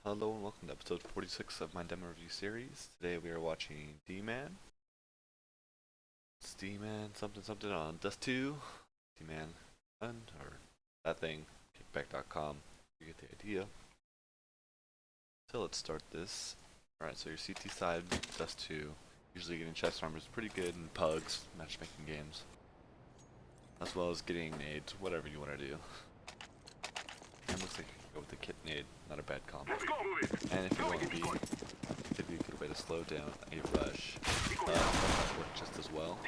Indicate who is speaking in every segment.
Speaker 1: Hello and welcome to episode 46 of my demo review series. Today we are watching Dman. It's Dman something something on Dust 2. Dman Fun or that thing. Kickback.com. You get the idea. So let's start this. Alright, so your CT side, Dust 2. Usually getting chest armor is pretty good in pugs, matchmaking games. As well as getting nades, whatever you want to do. And looks like you can go with the kit nade, not a bad combo. And if you want to be, could be a good way to slow down a rush. That might work just as well.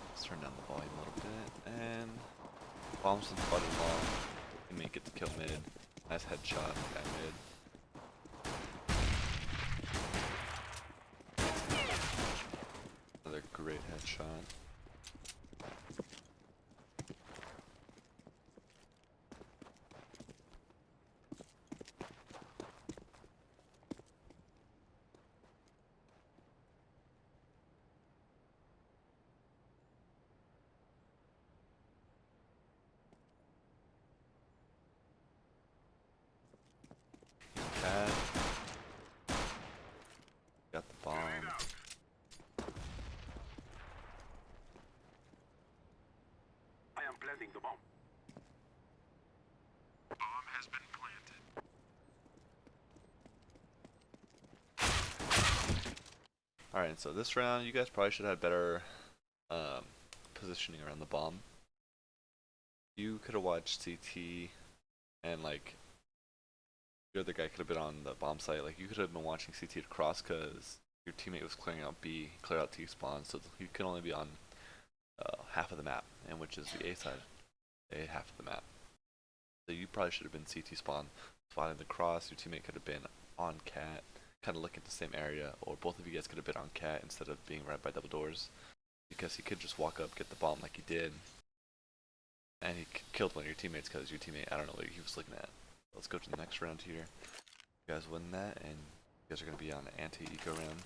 Speaker 1: Let's turn down the volume a little bit, and bombs and spotted long. You make it to kill mid. Nice headshot, guy mid. Another great headshot. Cat. Got the bomb.
Speaker 2: I am planting the bomb. Bomb has been planted.
Speaker 1: Alright, so this round you guys probably should have better positioning around the bomb. You could have watched CT and like the other guy could have been on the bomb site. Like you could have been watching CT across because your teammate was clearing out B, clear out T spawn, so you can only be on half of the map, and which is the A side, A half of the map. So you probably should have been CT spawn, spotting the cross. Your teammate could have been on cat, kind of looking at the same area, or both of you guys could have been on cat instead of being right by double doors, because he could just walk up, get the bomb like he did, and he killed one of your teammates because your teammate, I don't know what he was looking at. Let's go to the next round here. You guys win that, and you guys are going to be on an anti-eco round.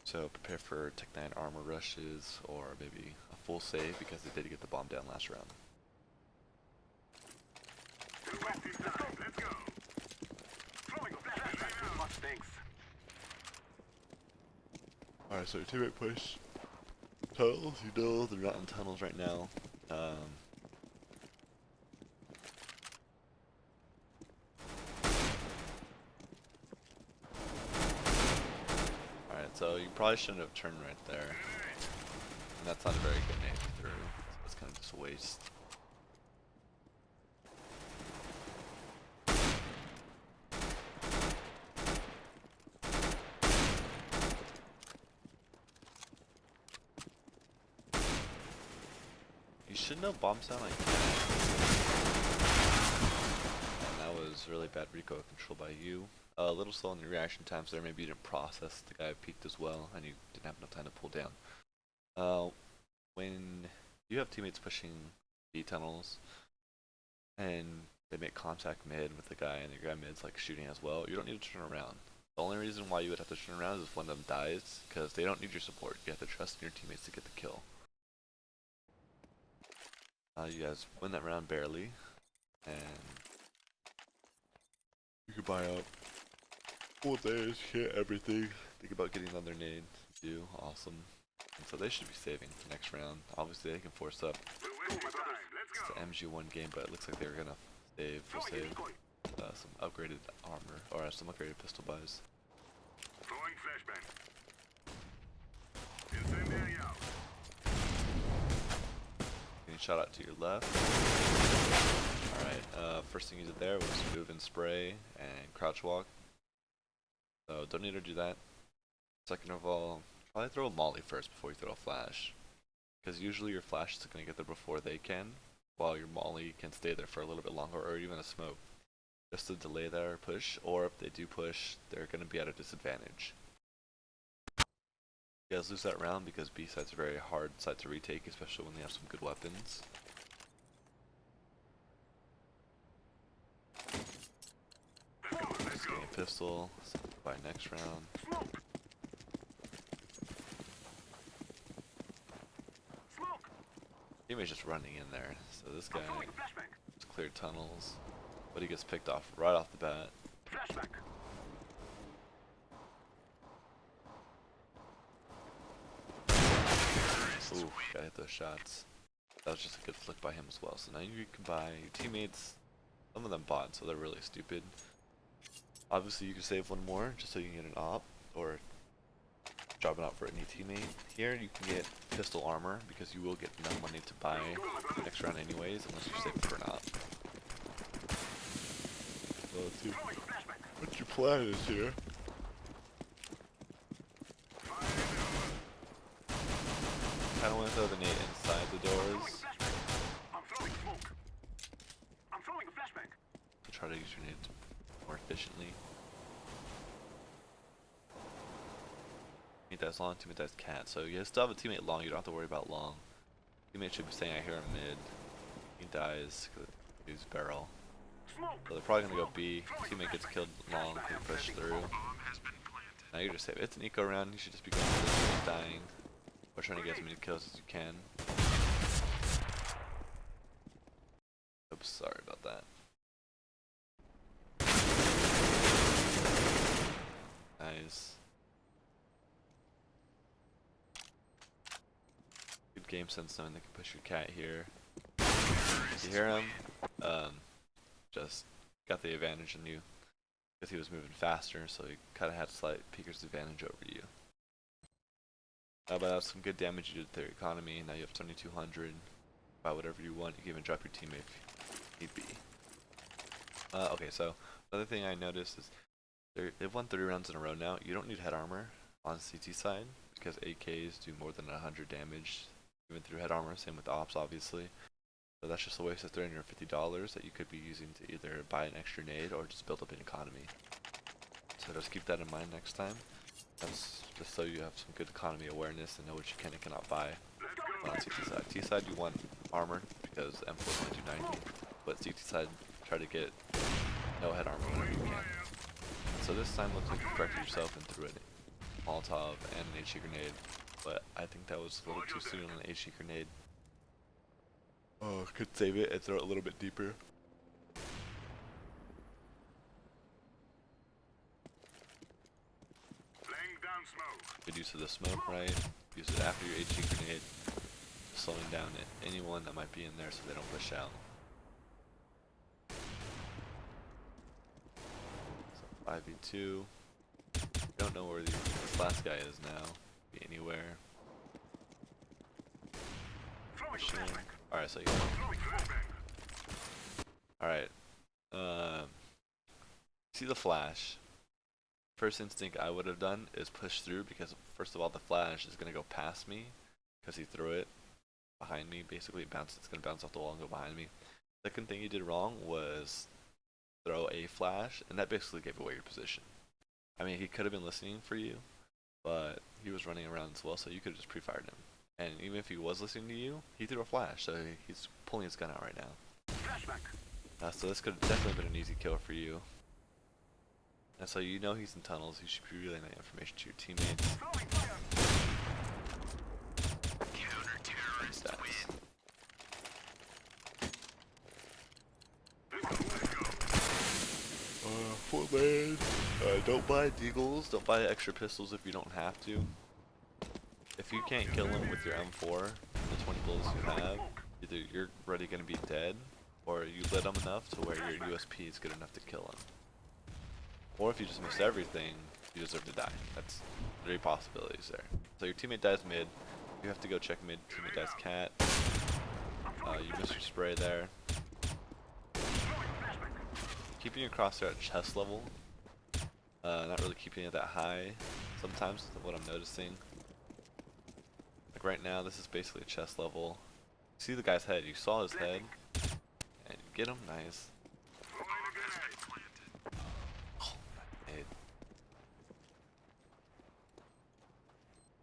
Speaker 1: So prepare for Tech 9 armor rushes, or maybe a full save because they did get the bomb down last round.
Speaker 2: Let's go. Throwing a flashbang. Much thanks.
Speaker 1: Alright, so your teammate push tunnels. You know they're not in tunnels right now. Alright, so you probably shouldn't have turned right there. And that's not a very good nade through. So it's kind of just a waste. You should know bomb sound like that. And that was really bad recoil control by you. A little slow in the reaction times there. Maybe you didn't process the guy peeked as well, and you didn't have enough time to pull down. When you have teammates pushing B tunnels, and they make contact mid with the guy, and the guy mid's like shooting as well, you don't need to turn around. The only reason why you would have to turn around is if one of them dies, because they don't need your support. You have to trust in your teammates to get the kill. You guys win that round barely, and you can buy out full days, hit everything. Think about getting on their nade, do awesome. And so they should be saving the next round. Obviously they can force up. It's the MG1 game, but it looks like they're gonna save, full save some upgraded armor, or some upgraded pistol buys.
Speaker 2: Throwing flashbang. Incendiary out.
Speaker 1: Getting shot out to your left. Alright, first thing you did there was move and spray and crouch walk. So don't need to do that. Second of all, probably throw a molly first before you throw a flash. Because usually your flash is going to get there before they can, while your molly can stay there for a little bit longer, or even a smoke. Just to delay their push, or if they do push, they're going to be at a disadvantage. You guys lose that round because B side's a very hard side to retake, especially when they have some good weapons. Just getting a pistol, by next round. Teammate's just running in there. So this guy
Speaker 2: I'm throwing a flashbang.
Speaker 1: just cleared tunnels, but he gets picked off right off the bat.
Speaker 2: Flashbang.
Speaker 1: Ooh, gotta hit those shots. That was just a good flick by him as well. So now you can buy your teammates. Some of them bought, so they're really stupid. Obviously, you can save one more just so you can get an op or drop it out for any teammate. Here, you can get pistol armor because you will get enough money to buy next round anyways, unless you save it for an op. So let's see what your plan is here. I don't want to throw the nade inside the doors.
Speaker 2: I'm throwing smoke. I'm throwing a flashbang.
Speaker 1: To try to use your nades more efficiently. Teammate dies long, teammate dies cat. So you still have a teammate long, you don't have to worry about long. Teammate should be saying I hear him mid. He dies because he's barrel.
Speaker 2: Smoke.
Speaker 1: So they're probably gonna go B. Teammate gets killed long, can push through. Now you're just safe. It's an eco round, you should just be going for this teammate dying. Or trying to get as many kills as you can. Oops, sorry about that. Nice. Good game sense knowing they can push your cat here. You hear him? Just got the advantage on you because he was moving faster, so he kind of had a slight peeker's advantage over you. But that's some good damage you did to their economy. Now you have 2200. Buy whatever you want. You can even drop your teammate if need be. Okay, so another thing I noticed is they've won 3 rounds in a row now. You don't need head armor on CT side because AKs do more than 100 damage even through head armor. Same with ops, obviously. So that's just a waste of $350 that you could be using to either buy an extra nade or just build up an economy. So just keep that in mind next time. That's just so you have some good economy awareness and know what you can and cannot buy on CT side. T side you want armor because M4 is only 290, but CT side try to get no head armor whenever you can. So this time looks like you corrected yourself and threw a Molotov and an HE grenade, but I think that was a little too soon on an HE grenade. Oh, could save it and throw it a little bit deeper. Good use of the smoke, right? Use it after your HE grenade, slowing down anyone that might be in there so they don't push out. So 5v2. Don't know where this last guy is now. Be anywhere. Alright, so you Alright. See the flash. First instinct I would have done is push through because first of all the flash is going to go past me because he threw it behind me. Basically it's going to bounce off the wall and go behind me. Second thing you did wrong was throw a flash and that basically gave away your position. I mean he could have been listening for you, but he was running around as well, so you could have just pre-fired him. And even if he was listening to you, he threw a flash, so he's pulling his gun out right now. So this could have definitely been an easy kill for you. And so you know he's in tunnels, you should be relaying that information to your teammates. Full man. Don't buy deagles, don't buy extra pistols if you don't have to. If you can't kill him with your M4, the 20 bullets you have, either you're already going to be dead, or you lit him enough to where your USP is good enough to kill him. Or if you just miss everything, you deserve to die. That's 3 possibilities there. So your teammate dies mid, you have to go check mid, teammate dies cat. You missed your spray there. Keeping your crosshair at chest level, not really keeping it that high sometimes is what I'm noticing. Like right now, this is basically a chest level. You see the guy's head, you saw his head, and you get him, nice.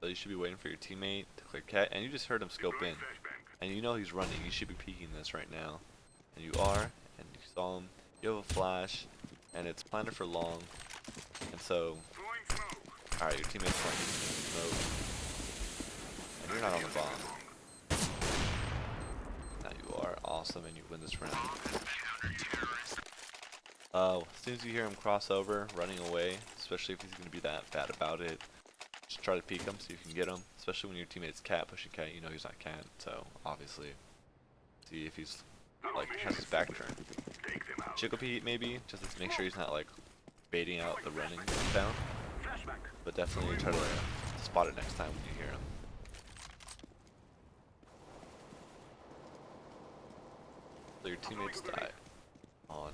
Speaker 1: So you should be waiting for your teammate to clear cat, and you just heard him scope in. And you know he's running, you should be peeking this right now. And you are, and you saw him, you have a flash, and it's planted for long. And so, alright, your teammate's planting smoke. And you're not on the bomb. awesome and you win this round. As soon as you hear him cross over, running away, especially if he's going to be that bad about it, just try to peek him so you can get him, especially when your teammate's cat pushing cat, you know he's not cat, so obviously see if he's like has his back turned. Chickle peek maybe, just to make sure he's not like baiting out the running down, but definitely try to spot it next time when you hear him. So your teammates die on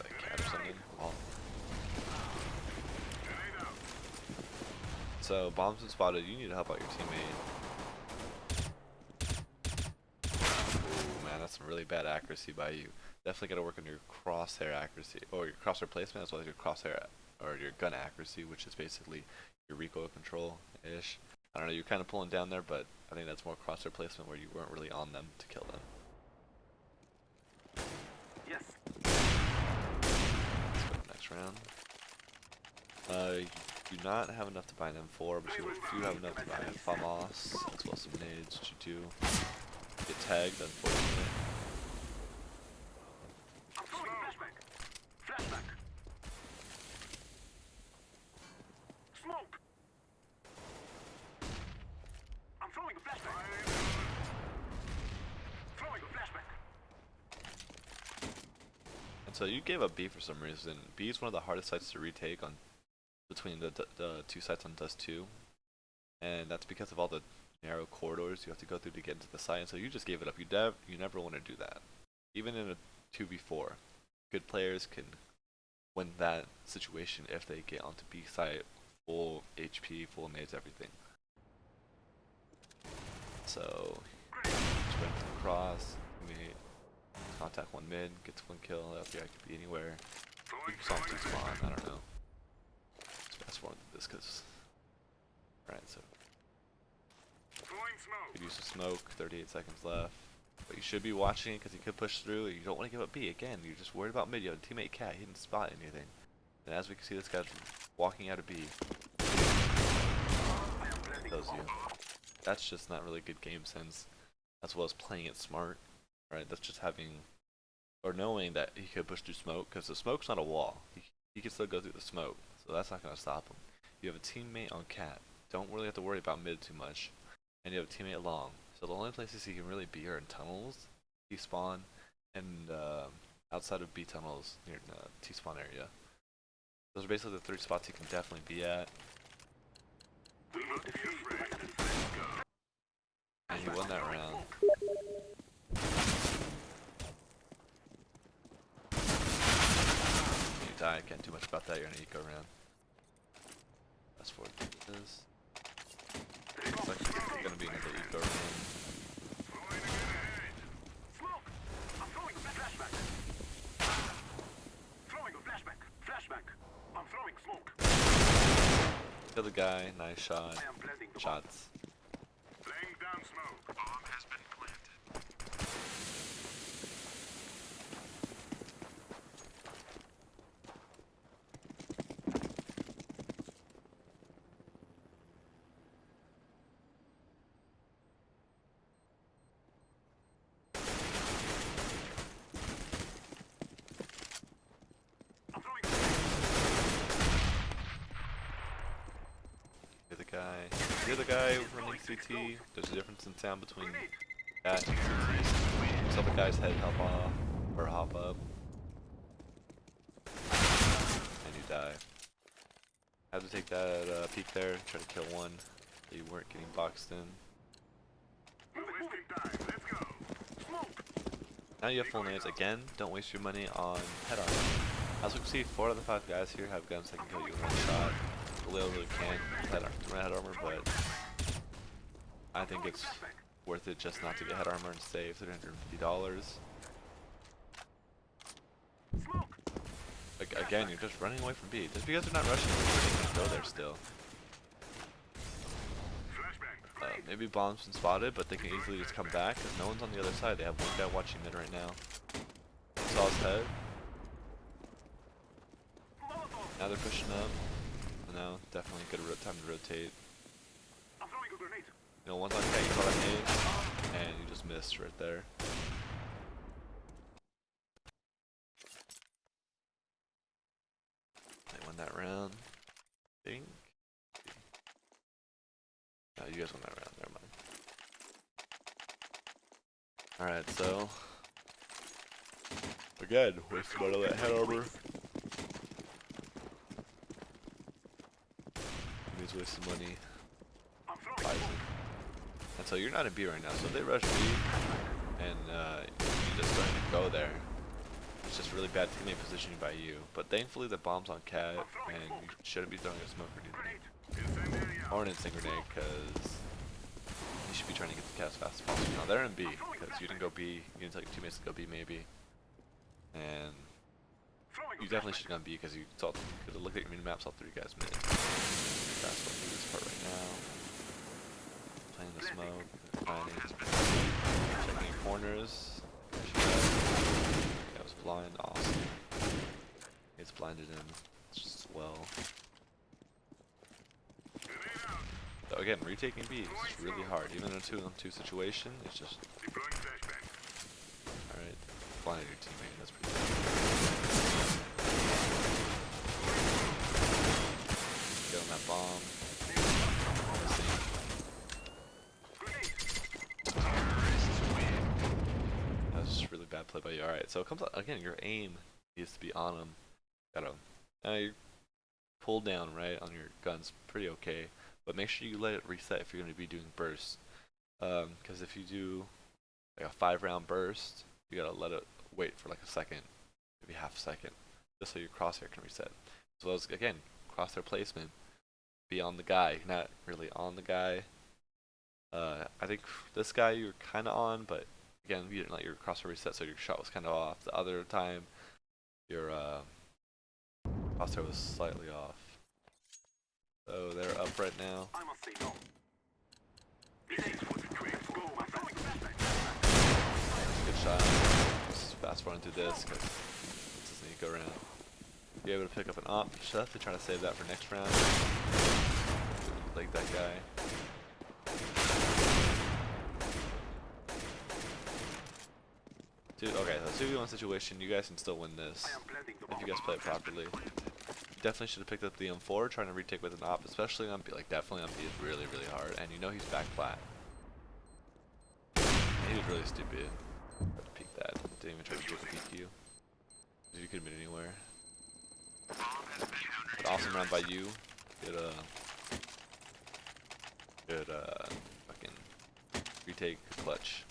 Speaker 1: like cat or something. Oh. So bombs been spotted, you need to help out your teammate. Ooh man, that's some really bad accuracy by you. Definitely gotta work on your crosshair accuracy, or your crosshair placement, as well as your crosshair, or your gun accuracy, which is basically your recoil control-ish. I don't know, you're kind of pulling down there, but I think that's more crosshair placement where you weren't really on them to kill them.
Speaker 2: Yes.
Speaker 1: Let's go to the next round. You do not have enough to buy an M4, but you do have enough to buy a FAMAS, as well as some nades, which you do get tagged, unfortunately.
Speaker 2: I'm throwing flashback. Flashback. Smoke. I'm throwing a flashback. Throwing a flashback.
Speaker 1: And so you gave up B for some reason. B is one of the hardest sites to retake on between the two sites on Dust 2, and that's because of all the narrow corridors you have to go through to get into the site. And so you just gave it up. You never want to do that. Even in a 2v4, good players can win that situation if they get onto B site, full HP, full nades, everything. So just went for the cross, made contact one mid, gets one kill. FBI could be anywhere. You saw him spawn, I don't know. Just fast forward to this because. Alright, so could use a smoke, 38 seconds left. But you should be watching it because he could push through. You don't want to give up B. Again, you're just worried about mid. You have a teammate cat, he didn't spot anything. And as we can see, this guy's walking out of B. Tells you. That's just not really good game sense, as well as playing it smart. Right? That's just having, or knowing that he could push through smoke, because the smoke's not a wall. He can still go through the smoke, so that's not going to stop him. You have a teammate on cat. Don't really have to worry about mid too much. And you have a teammate long. So the only places he can really be are in tunnels, T-spawn, and outside of B tunnels near the T-spawn area. Those are basically the 3 spots he can definitely be at. And he won that round. You die, I can't do much about that, you're in an eco round. Fast forward to this. Looks like it's gonna be another eco round.
Speaker 2: Smoke. I'm throwing a flashback. Throwing a flashback. Flashback. I'm throwing smoke.
Speaker 1: Kill the guy, nice shot.
Speaker 2: I am planting the bomb.
Speaker 1: Shots.
Speaker 2: Laying down smoke. Bomb has been planted. I'm throwing.
Speaker 1: You're the guy running CT. There's a difference in sound between that and CT. Some of the guys head hop off or hop up, and you die. Had to take that peek there, try to kill one, so you weren't getting boxed in.
Speaker 2: Wasting time. Let's go. Smoke.
Speaker 1: Now you have full nades again. Don't waste your money on head armor. As we can see, 4 out of the 5 guys here have guns that can kill you in one shot. Lil really can head armor, but I think it's worth it just not to get head armor and save $350.
Speaker 2: Smoke.
Speaker 1: Like, again, you're just running away from B. Just because they're not rushing, you can go there still.
Speaker 2: Flashbang.
Speaker 1: Maybe bombs been spotted, but they can easily just come back because no one's on the other side. They have one guy watching mid right now. Saw his head. Now they're pushing up. No, definitely good time to rotate.
Speaker 2: I'm throwing a grenade.
Speaker 1: You know, once I you saw that nade, and you just missed right there. Alright, so again, waste one of that head armor. He's wasting money. Bison. And so you're not in B right now, so if they rush B and you just don't even go there. It's just really bad teammate positioning by you. But thankfully the bomb's on cat and you shouldn't be throwing a smoke grenade. Or an instant grenade, because you should be trying to get the cat as fast as possible. Now they're in B, because you didn't go B, you didn't tell your teammates to go B maybe. And you definitely should have gone B, because you could have looked at your mini map, saw 3 guys mid. Fast forward through this part right now. Playing the smoke, planning, checking corners. I was blind, awesome. It's blinded him, just well. So again, retaking B is really hard, even in a 2-on-2 situation. It's just alright. Blinded your teammate, that's pretty good. Get on that bomb. That was just really bad play by you. Alright, so it comes out, again, your aim needs to be on him. Your pull down, right, on your gun's pretty okay. But make sure you let it reset if you're going to be doing bursts. Because if you do like a 5-round burst, you gotta let it wait for like a second, maybe half a second, just so your crosshair can reset. As well as, again, crosshair placement. Be on the guy, not really on the guy. I think this guy you were kind of on, but again, you didn't let your crosshair reset, so your shot was kind of off. The other time, your crosshair was slightly off. So they're up right now.
Speaker 2: I must say no.
Speaker 1: Good shot. Just fast forward through this because this is an eco round. Be able to pick up an op. Should have to try to save that for next round. Like that guy. Dude, okay, so 2v1 situation, you guys can still win this if you guys play it properly. Definitely should have picked up the M4, trying to retake with an op, especially on B. Like, definitely on B is really, really hard, and you know he's back flat. He was really stupid. Tried to peek that. Didn't even try to peek you. You could have been anywhere. But awesome round by you. Good, fucking retake clutch.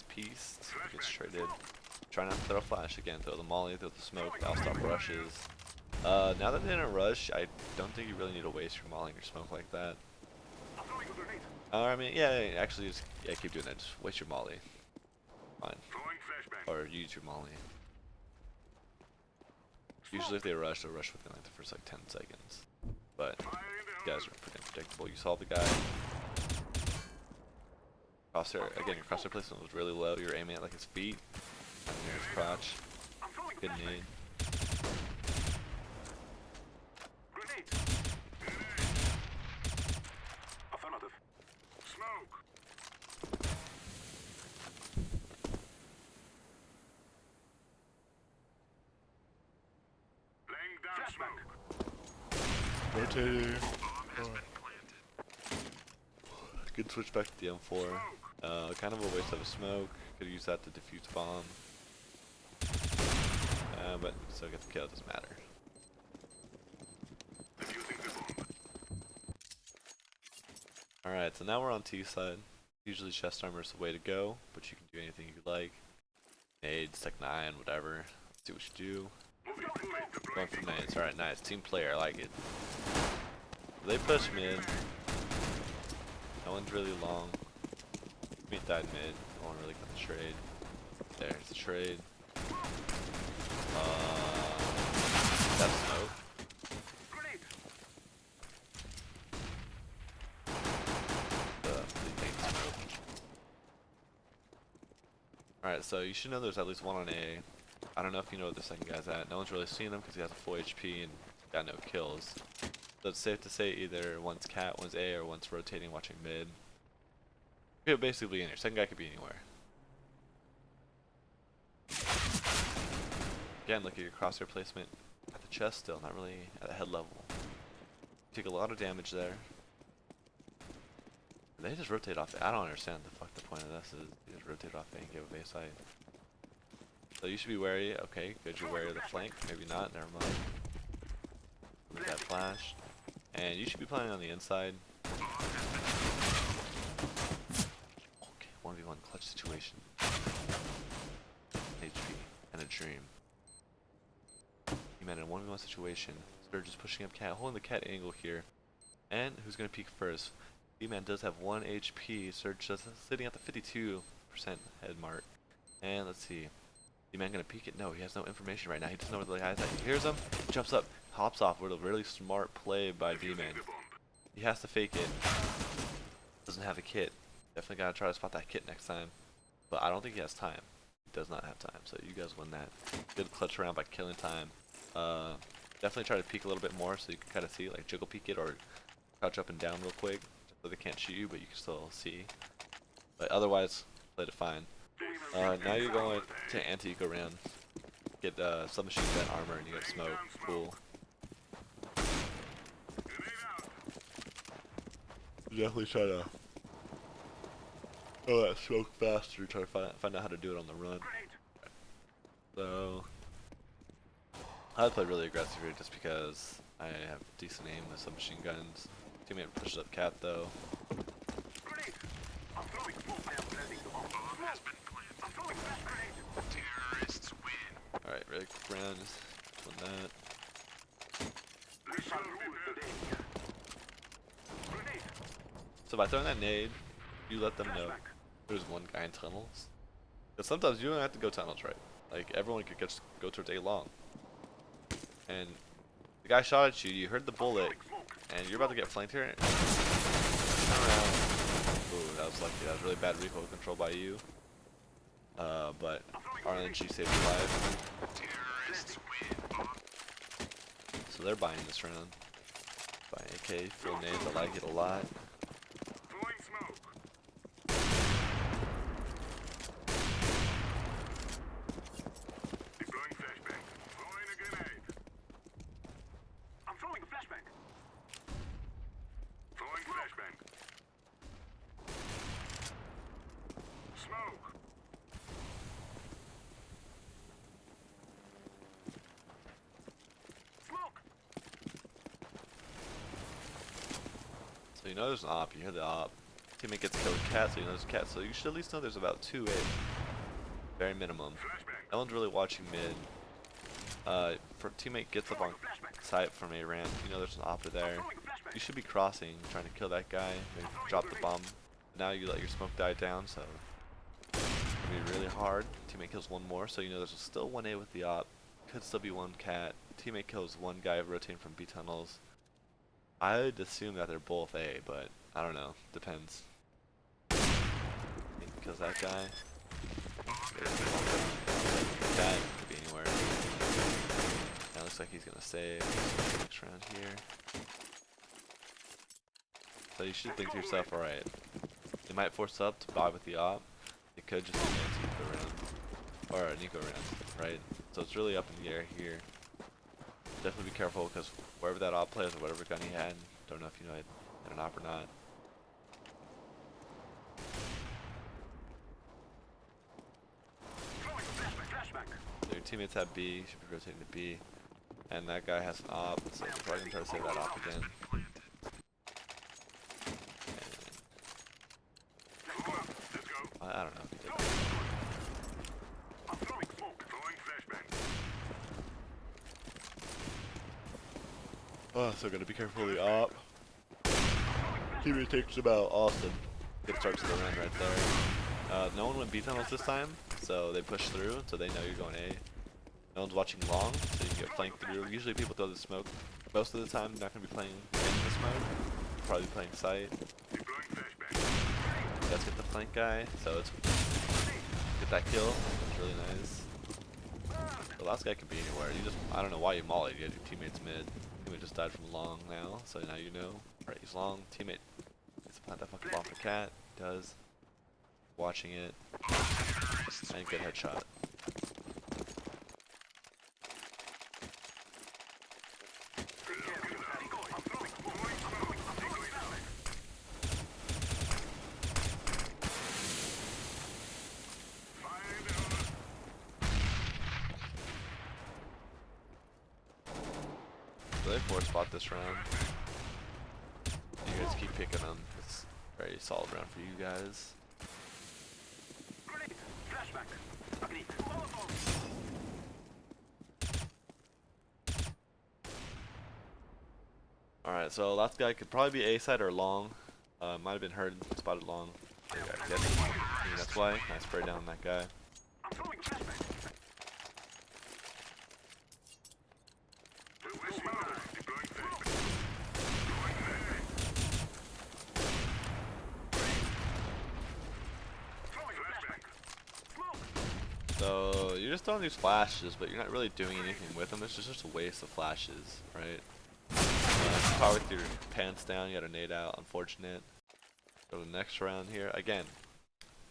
Speaker 1: Pieced, gets traded. Try not to throw a flash again, throw the molly, throw the smoke, that'll stop rushes. Now that they didn't rush, I don't think you really need to waste your molly and your smoke like that. I mean, yeah, actually, just keep doing that. Just waste your molly. Fine. Or use your molly. Usually if they rush, they'll rush within like the first like 10 seconds. But you guys are pretty unpredictable. You saw the guy. Crosshair, again, your crosshair placement was really low. You're aiming at like his feet, and near his crotch. Good nade.
Speaker 2: Affirmative. Smoke. Laying down smoke.
Speaker 1: Rotating. Good switch back to the M4. Kind of a waste of a smoke. Could use that to defuse bomb. But still get the kill, it doesn't matter. Alright, so now we're on T side. Usually chest armor is the way to go, but you can do anything you like. Nades, Tech 9, whatever. Let's see what you do. Going for nades. Alright, nice. Team player, I like it. They push mid. No one's really long. Meat died mid. No one really got the trade. There's the trade. That's smoke. Alright, so you should know there's at least one on A. I don't know if you know where the second guy's at. No one's really seen him because he has a full HP and got no kills. So it's safe to say either one's cat, one's A, or one's rotating watching mid. It could basically be in here. Second guy could be anywhere. Again, look at your crosshair placement at the chest still, not really at the head level. Take a lot of damage there. They just rotate off. I don't understand the fuck the point of this is. You just rotate off A and give a base site. So you should be wary. Okay, good. You're wary of the flank. Maybe not. Never mind. With that flash, and you should be playing on the inside. Okay, 1v1 clutch situation. HP and a dream. You man in a 1v1 situation. Surge is pushing up cat, holding the cat angle here. And who's gonna peek first? Dman does have 1 HP. Surge is sitting at the 52% head mark. And let's see. Dman gonna peek it? No, he has no information right now. He doesn't know where the guy's at. He hears him, jumps up, hops off with a really smart play by Dman. He has to fake it. Doesn't have a kit. Definitely gotta try to spot that kit next time. But I don't think he has time. He does not have time. So you guys win that. Good clutch around by killing time. Definitely try to peek a little bit more so you can kind of see, like jiggle peek it or crouch up and down real quick, so they can't shoot you, but you can still see. But otherwise, played it fine. Now you're going to anti-eco round. Get submachine gun armor and you get smoke. Cool. Definitely try to throw that smoke faster. Try to find out how to do it on the run. So I play really aggressive here just because I have decent aim with submachine guns. Teammate pushes up cat though. Alright, really quick round. Just win that. So by throwing that nade, you let them know there's one guy in tunnels. Because sometimes you don't have to go tunnels, right? Like everyone could just go towards A long. And the guy shot at you, you heard the bullet, and you're about to get flanked here. Turn around. Ooh, that was lucky. That was really bad recoil control by you. But RNG saved your life. So they're buying this round. Buying AK, full nades, I like it a lot. So you know there's an op, you hear the op. Teammate gets killed with cat, so you know there's a cat. So you should at least know there's about 2 A. Very minimum. No one's really watching mid. For teammate gets up on site from A ramp, you know there's an opper there. You should be crossing, trying to kill that guy, maybe drop the bomb. Now you let your smoke die down, so it's gonna be really hard. Teammate kills one more, so you know there's still 1 A with the op. Could still be 1 cat. Teammate kills 1 guy rotating from B tunnels. I'd assume that they're both A, but I don't know. Depends. Kills that guy. That could be anywhere. That looks like he's gonna save next round here. So you should think to yourself, alright, they might force up to buy with the op. It could just be an anti-eco round. Or an eco round, right? So it's really up in the air here. Definitely be careful because wherever that op plays or whatever gun he had, don't know if you know it had an op or not. So your teammates have B, you should be rotating to B. And that guy has an op, so you're probably gonna try to save that op again. And I don't know if he did that. Oh, so gotta be careful of the op. Teammate takes him out, awesome. Good start to the run right there. No one went B tunnels this time, so they push through, so they know you're going A. No one's watching long, so you can get flanked through. Usually people throw the smoke. Most of the time, they're not gonna be playing in the smoke. Probably playing sight. Let's get the flank guy, so it's get that kill. It's really nice. The last guy could be anywhere. You just, I don't know why you mollied. You had your teammates mid. Teammate just died from long now, so now you know. Alright, he's long. Teammate gets to plant that fucking bomb for cat. Does. Watching it. And good headshot. Really force spot this round. You guys keep picking them. It's a very solid round for you guys.
Speaker 2: Grenade. Flashback. Agni. Molotov.
Speaker 1: Alright, so last guy could probably be A side or long. Might have been heard, spotted long. There you go. That's why. Nice spray down on that guy.
Speaker 2: I'm throwing flashback. Deploying flashback. Throwing flashback. Smoke.
Speaker 1: So you're just throwing these flashes, but you're not really doing anything with them. It's just a waste of flashes, right? Probably with your pants down, you got a nade out. Unfortunate. Go to the next round here. Again,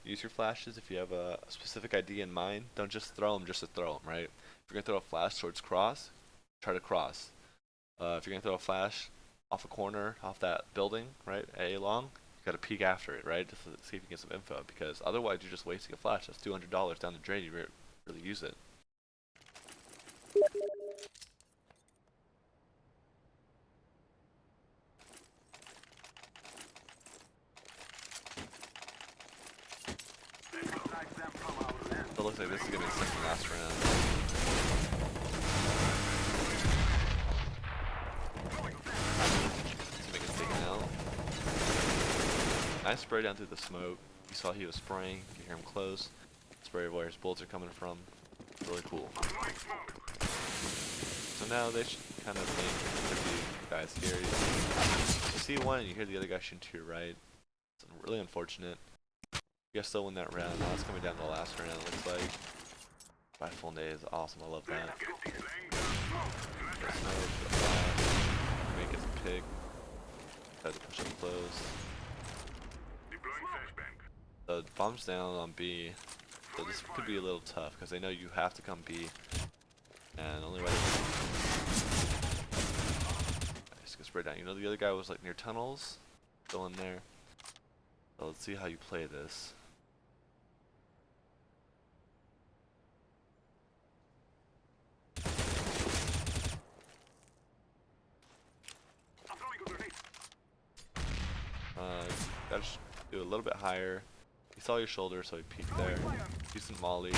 Speaker 1: use your flashes if you have a specific idea in mind. Don't just throw them just to throw them, right? If you're gonna throw a flash towards cross, try to cross. If you're gonna throw a flash off a corner, off that building, right, A long, you gotta peek after it, right, just to see if you get some info. Because otherwise, you're just wasting a flash. That's $200 down the drain. You really use it. So it looks like this is gonna be the second last round. He's making a statement out. Nice spray down through the smoke. You saw he was spraying. You can hear him close. Spray where his bullets are coming from. Really cool. So now they should kind of make the guys scary. You see one and you hear the other guy shooting to your right. It's really unfortunate. You guys still win that round. Now it's coming down to the last round, it looks like. Rifle nade is awesome, I love that. Make it some pig. Try to push up close. The bomb's down on B. So this could be a little tough because they know you have to come B. And the only way just get sprayed down. You know the other guy was like near tunnels? Still in there. So let's see how you play this. Gotta do a little bit higher. He saw your shoulder, so he peeked there. Decent molly.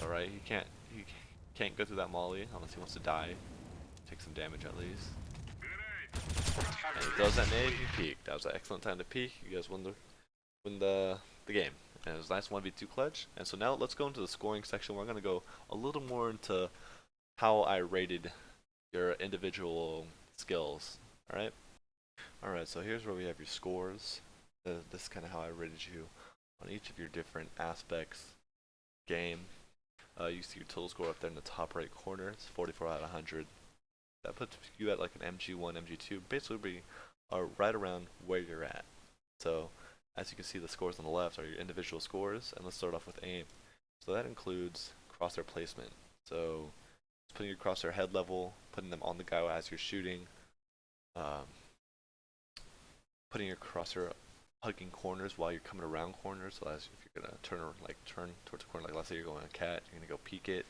Speaker 1: Alright, he can't go through that molly unless he wants to die. Take some damage at least. And he throws that nade, he peeked. That was an excellent time to peek. You guys win the game. And it was a nice 1v2 clutch. And so now let's go into the scoring section. We're gonna go a little more into how I rated your individual skills. Alright? Alright, so here's where we have your scores. This is kind of how I rated you on each of your different aspects. Game. You see your total score up there in the top right corner. It's 44 out of 100. That puts you at like an MG1, MG2. Basically, right around where you're at. So, as you can see, the scores on the left are your individual scores. And let's start off with aim. So that includes crosshair placement. So, putting your crosshair head level, putting them on the guy as you're shooting. Putting your crosshair hugging corners while you're coming around corners. So as if you're gonna turn towards the corner, like let's say you're going a cat, you're gonna go peek it.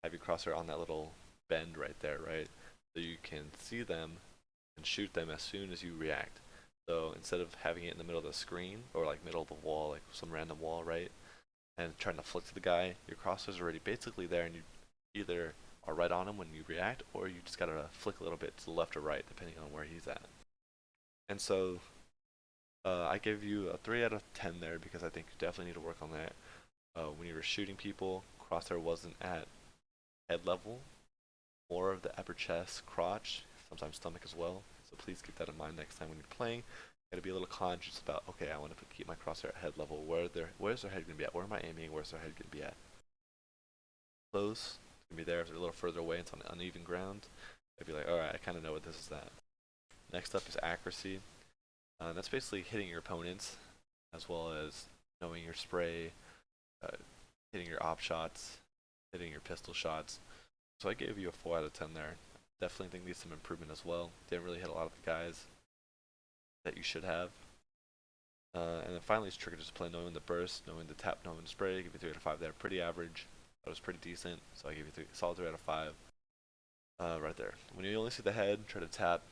Speaker 1: Have your crosshair on that little bend right there, right? So you can see them and shoot them as soon as you react. So instead of having it in the middle of the screen or like middle of the wall, like some random wall, right? And trying to flick to the guy, your crosshair's already basically there, and you either are right on him when you react, or you just gotta flick a little bit to the left or right, depending on where he's at. And so I gave you a 3 out of 10 there because I think you definitely need to work on that. When you were shooting people, crosshair wasn't at head level, more of the upper chest, crotch, sometimes stomach as well. So please keep that in mind next time when you're playing. You gotta be a little conscious about, okay, I want to keep my crosshair at head level. Where's their head gonna be at? Where am I aiming? Where's their head gonna be at? Close, it's gonna be there. If they're a little further away, it's on uneven ground. I'd be like, alright, I kind of know what this is at. Next up is accuracy. That's basically hitting your opponents, as well as knowing your spray, hitting your op shots, hitting your pistol shots. So I gave you a 4 out of 10 there. Definitely think needs some improvement as well. Didn't really hit a lot of the guys that you should have. And then finally, it's trigger discipline, knowing the burst, knowing the tap, knowing the spray. I give you 3 out of 5 there. Pretty average. That was pretty decent. So I gave you solid 3 out of 5. Right there. When you only see the head, try to tap.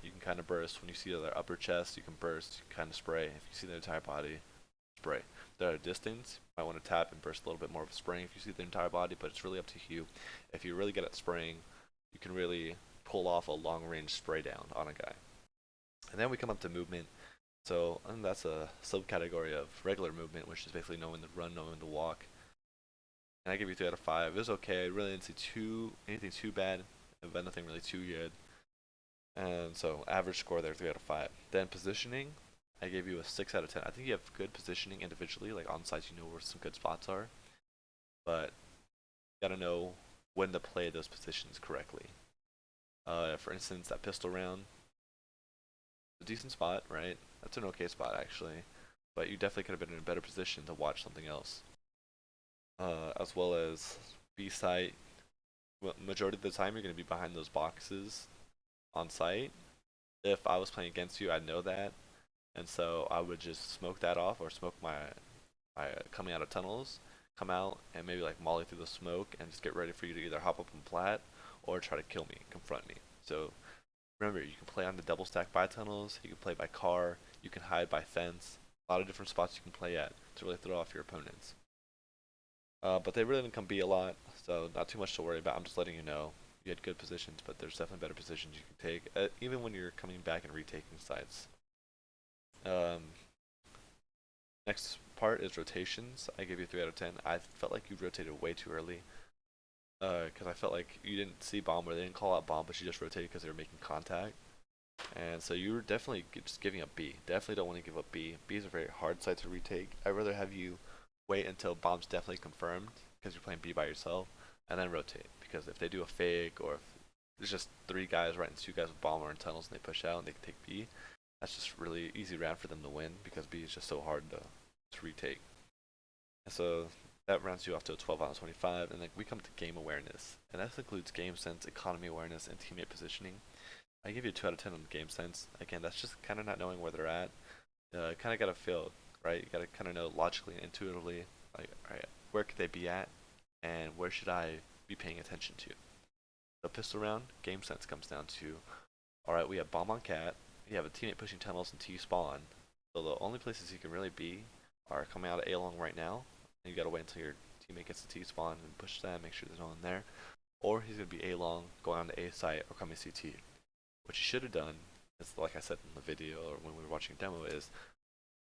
Speaker 1: You can kind of burst. When you see their upper chest, you can burst. You can kind of spray. If you see their entire body, spray. They're at a distance, you might want to tap and burst a little bit more of spraying if you see the entire body, but it's really up to you. If you're really good at spraying, you can really pull off a long range spray down on a guy. And then we come up to movement. So and that's a subcategory of regular movement, which is basically knowing to run, knowing to walk. And I give you 3 out of 5. It was okay. I really didn't see anything too bad, but nothing really too good. And so average score there, 3 out of 5. Then positioning, I gave you a 6 out of 10. I think you have good positioning individually, like on sites you know where some good spots are, but you gotta know when to play those positions correctly. For instance, that pistol round, a decent spot, right? That's an okay spot actually, but you definitely could have been in a better position to watch something else. As well as B site, majority of the time you're gonna be behind those boxes on site. If I was playing against you, I'd know that, and so I would just smoke that off or smoke my coming out of tunnels, come out and maybe like molly through the smoke and just get ready for you to either hop up and plat or try to kill me, confront me. So remember, you can play on the double stack by tunnels, you can play by car, you can hide by fence, a lot of different spots you can play at to really throw off your opponents. But they really didn't come B a lot, so not too much to worry about. I'm just letting you know you had good positions, but there's definitely better positions you can take, even when you're coming back and retaking sites. Um, Next part is rotations. I gave you 3 out of 10. I felt like you rotated way too early. Because I felt like you didn't see bomb, or they didn't call out bomb, but you just rotated because they were making contact. And so you were definitely just giving up B. Definitely don't want to give up B. B is a very hard site to retake. I'd rather have you wait until bomb's definitely confirmed, because you're playing B by yourself, and then rotate. Because if they do a fake, or if there's just 3 guys right and 2 guys with bomb or in tunnels and they push out and they can take B, that's just really easy round for them to win, because B is just so hard to retake. And so that rounds you off to a 12 out of 25, and then we come to game awareness, and that includes game sense, economy awareness, and teammate positioning. I give you a 2 out of 10 on game sense. Again, that's just kind of not knowing where they're at. Kind of gotta feel, right? You gotta kind of know logically and intuitively, like, alright, where could they be at, and where should I be paying attention to? The pistol round, game sense comes down to, alright, we have bomb on cat, you have a teammate pushing tunnels and T spawn, so the only places you can really be are coming out of A long right now, and you gotta wait until your teammate gets the T spawn and push that, make sure there's no one there, or he's gonna be A long, going on to A site, or coming CT. What you should have done is, like I said in the video or when we were watching a demo, is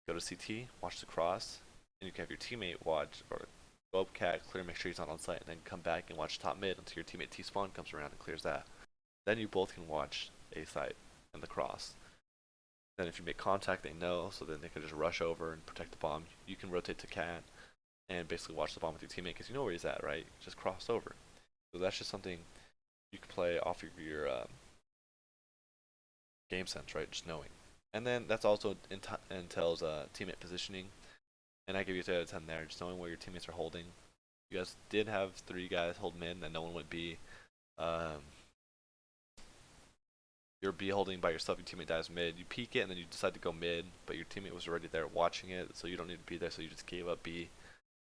Speaker 1: go to CT, watch the cross, and you can have your teammate watch, or go up cat, clear, make sure he's not on site, and then come back and watch top mid until your teammate T spawn comes around and clears that. Then you both can watch A site and the cross. Then if you make contact, they know, so then they can just rush over and protect the bomb. You can rotate to cat and basically watch the bomb with your teammate, because you know where he's at, right? Just cross over. So that's just something you can play off your game sense, right? Just knowing. And then that's also entails teammate positioning. And I give you a 3 out of 10 there, just knowing where your teammates are holding. You guys did have 3 guys hold mid, and no one would be. You're B holding by yourself, your teammate dies mid. You peek it, and then you decide to go mid, but your teammate was already there watching it, so you don't need to be there, so you just gave up B.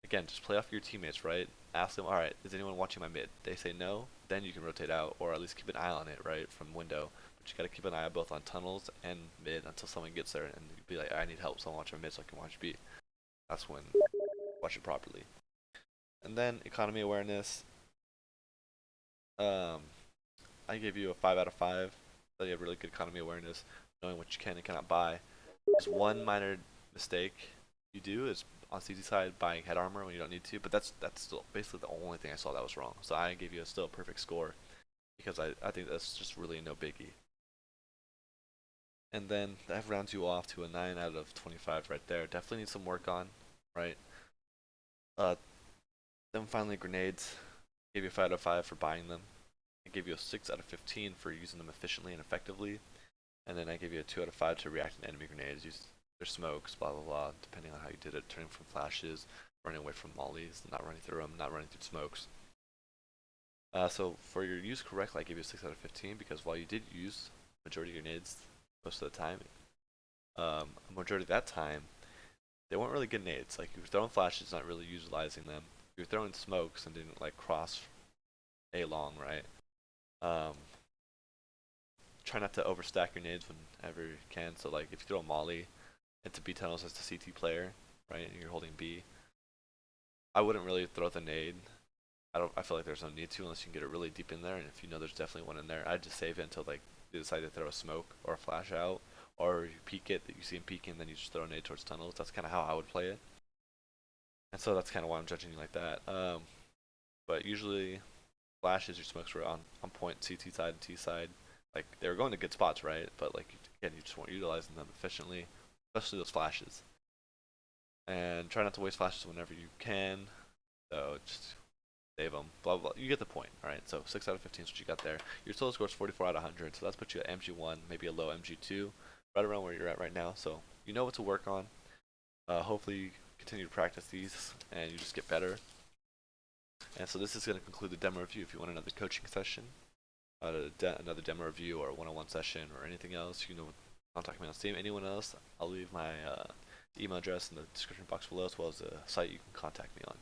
Speaker 1: Again, just play off your teammates, right? Ask them, alright, is anyone watching my mid? They say no, then you can rotate out, or at least keep an eye on it, right, from window. But you gotta keep an eye both on tunnels and mid until someone gets there, and you be like, I need help, someone watch my mid so I can watch B. That's when watch it properly. And then economy awareness. I gave you a 5 out of 5. So you have really good economy awareness, knowing what you can and cannot buy. There's one minor mistake you do is on CT side buying head armor when you don't need to, but that's still basically the only thing I saw that was wrong. So I gave you still a perfect score, because I think that's just really no biggie. And then that rounds you off to a 9 out of 25 right there. Definitely need some work on, right? Uh, then finally grenades. Gave you a 5 out of 5 for buying them. I gave you a 6 out of 15 for using them efficiently and effectively. And then I gave you a 2 out of 5 to react to enemy grenades, use their smokes, blah blah blah, depending on how you did it, turning from flashes, running away from mollies, not running through them, not running through smokes. So for your use correctly, I gave you a 6 out of 15, because while you did use majority of grenades most of the time, a majority of that time, they weren't really good nades. Like, you were throwing flashes, not really utilizing them. You were throwing smokes and didn't like cross A long, right? Um, Try not to overstack your nades whenever you can. So like if you throw a molly into B tunnels as the CT player, right, and you're holding B, I wouldn't really throw the nade. I feel like there's no need to unless you can get it really deep in there. And if you know there's definitely one in there, I'd just save it until like you decide to throw a smoke or a flash out, or you peek it, that you see him peeking, then you just throw a nade towards tunnels. That's kind of how I would play it. And so that's kind of why I'm judging you like that. But usually flashes, your smokes were on point CT side and T side. Like they were going to good spots, right? But like again, you just weren't utilizing them efficiently, especially those flashes. And try not to waste flashes whenever you can. So just save them. Blah blah. Blah. You get the point. All right. So 6 out of 15 is what you got there. Your total score is 44 out of 100. So that's put you at MG1, maybe a low MG2, right around where you're at right now. So you know what to work on. Hopefully you continue to practice these and you just get better. And so this is going to conclude the demo review. If you want another coaching session, another demo review or one-on-one session or anything else, you know, contact me on Steam. Anyone else, I'll leave my email address in the description box below, as well as the site you can contact me on.